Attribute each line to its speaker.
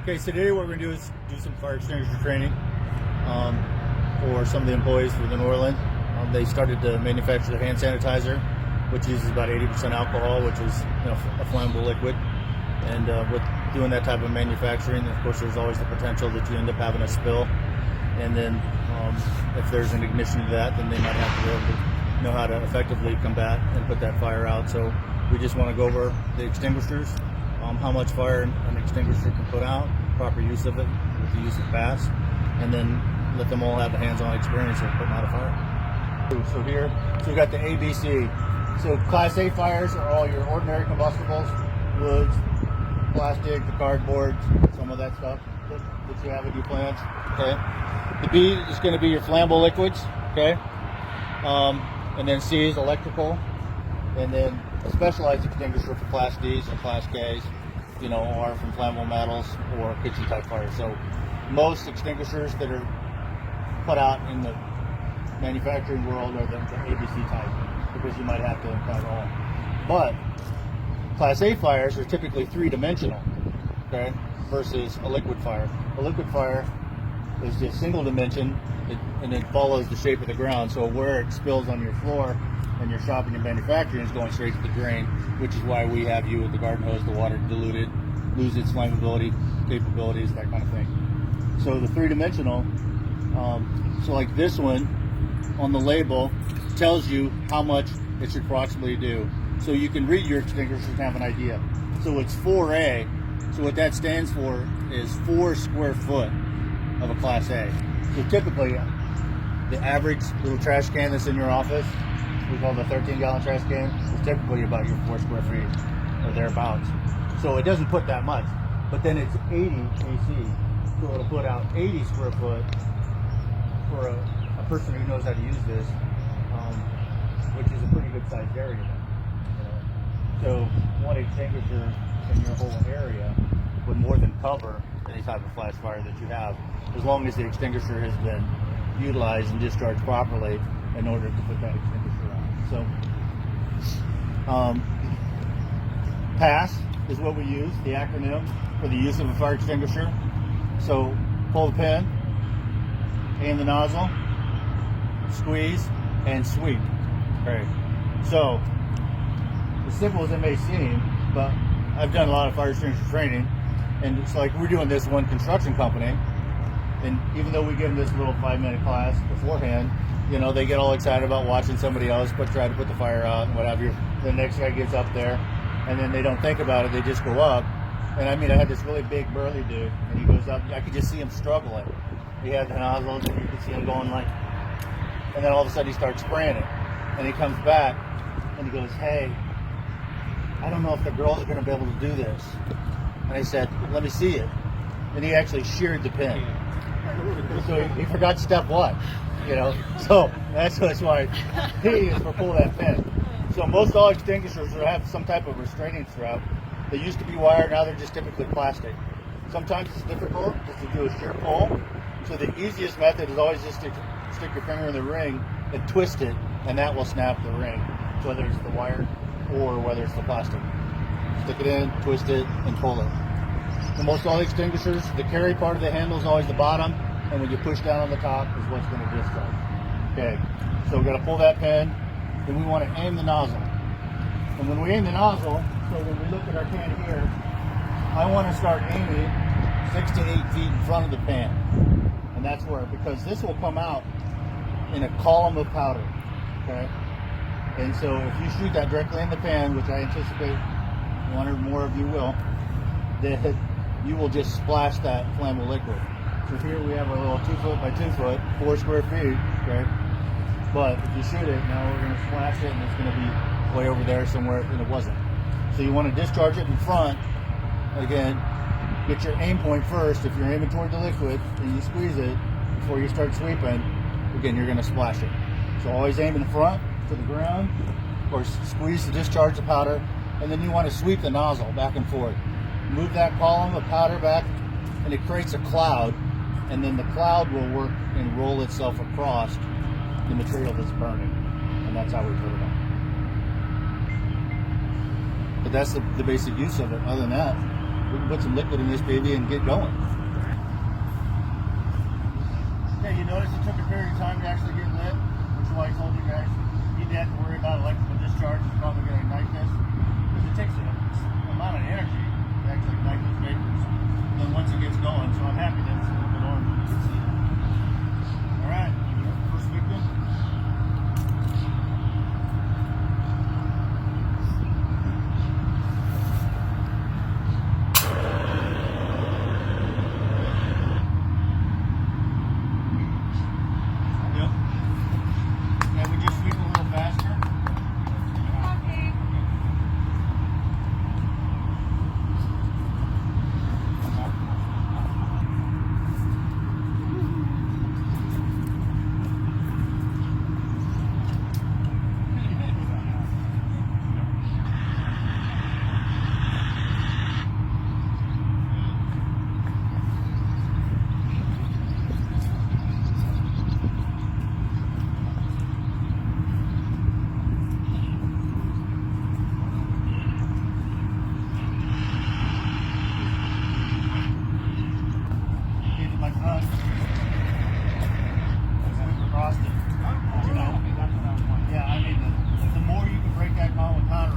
Speaker 1: Okay, so today what we're going to do is do some fire extinguisher training for some of the employees within Orland. They started to manufacture the hand sanitizer, which uses about 80% alcohol, which is a flammable liquid. And with doing that type of manufacturing, of course, there's always the potential that you end up having a spill. And then if there's an ignition to that, then they might have to be able to know how to effectively combat and put that fire out. So we just want to go over the extinguishers, how much fire an extinguisher can put out, proper use of it with the use of pass, and then let them all have a hands-on experience of putting out a fire. So here, we've got the ABC. So Class A fires are all your ordinary combustibles, woods, plastic, the cardboard, some of that stuff that you have in your plants. Okay. The B is going to be your flammable liquids. Okay. And then C is electrical, and then a specialized extinguisher for Class Ds and Class Ks, are from flammable metals or kitchen type fires. So most extinguishers that are put out in the manufacturing world are the ABC type, because you might have to encounter all. But Class A fires are typically three-dimensional, okay, versus a liquid fire. A liquid fire is just single dimension, and it follows the shape of the ground. So where it spills on your floor and your shop and your manufacturing is going straight to the drain, which is why we have you with the garden hose, the water diluted, lose its flammability capabilities, that kind of thing. So the three-dimensional, so like this one on the label tells you how much it should approximately do. So you can read your extinguisher and have an idea. So it's 4A. So what that stands for is 4 square foot of a Class A. So typically, the average little trash can that's in your office, we call the 13-gallon trash can, is typically about your 4 square feet or thereabouts. So it doesn't put that much. But then it's 80 AC. So it'll put out 80 square foot for a person who knows how to use this, which is a pretty good sized area. So one extinguisher in your whole area would more than cover any type of flash fire that you have, as long as the extinguisher has been utilized and discharged properly in order to put that extinguisher on. So PASS is what we use, the acronym for the use of a fire extinguisher. So pull the pin, aim the nozzle, squeeze, and sweep. Okay. So as simple as it may seem, but I've done a lot of fire extinguisher training, and it's like we're doing this one construction company, and even though we give them this little 5-minute class beforehand, they get all excited about watching somebody else try to put the fire out and what have you. The next guy gets up there, and then they don't think about it, they just go up. And I had this really big burly dude, and he goes up, I could just see him struggling. He had the nozzles, and you could see him going like, and then all of a sudden he starts spraying it. And he comes back, and he goes, hey, I don't know if the girls are going to be able to do this. And I said, let me see it. And he actually sheared the pin. So he forgot step one, So that's why P is for pull that pin. So most all extinguishers will have some type of restraining strap. They used to be wired, now they're just typically plastic. Sometimes it's difficult just to do a shear pull. So the easiest method is always just to stick your finger in the ring and twist it, and that will snap the ring, whether it's the wire or whether it's the plastic. Stick it in, twist it, and pull it. And most all extinguishers, the carry part of the handle is always the bottom, and when you push down on the top is what's going to discharge. Okay, so we're going to pull that pin, then we want to aim the nozzle. And when we aim the nozzle, so when we look at our can here, I want to start aiming 6 to 8 feet in front of the pan. And that's where, because this will come out in a column of powder, okay? And so if you shoot that directly in the pan, which I anticipate one or more of you will, then you will just splash that flammable liquid. So here we have a little 2 foot by 2 foot, 4 square feet, okay? But if you shoot it, now we're going to splash it, and it's going to be way over there somewhere, and it wasn't. So you want to discharge it in front. Again, get your aim point first. If you're aiming toward the liquid and you squeeze it before you start sweeping, again, you're going to splash it. So always aim in front to the ground, or squeeze to discharge the powder, and then you want to sweep the nozzle back and forth. Move that column of powder back, and it creates a cloud, and then the cloud will work and roll itself across the material that's burning, and that's how we put it on. But that's the basic use of it. Other than that, we can put some liquid in this baby and get going. Yeah, you notice it took a period of time to actually get lit, which is why I told you guys you didn't have to worry about electrical discharge. It's probably going to ignite this because it takes an amount of energy to actually ignite those vapors. And then once it gets going, so I'm happy that it's a little bit orange. You can see it. All right, first victim. Yeah, I mean, the more you can break that column with powder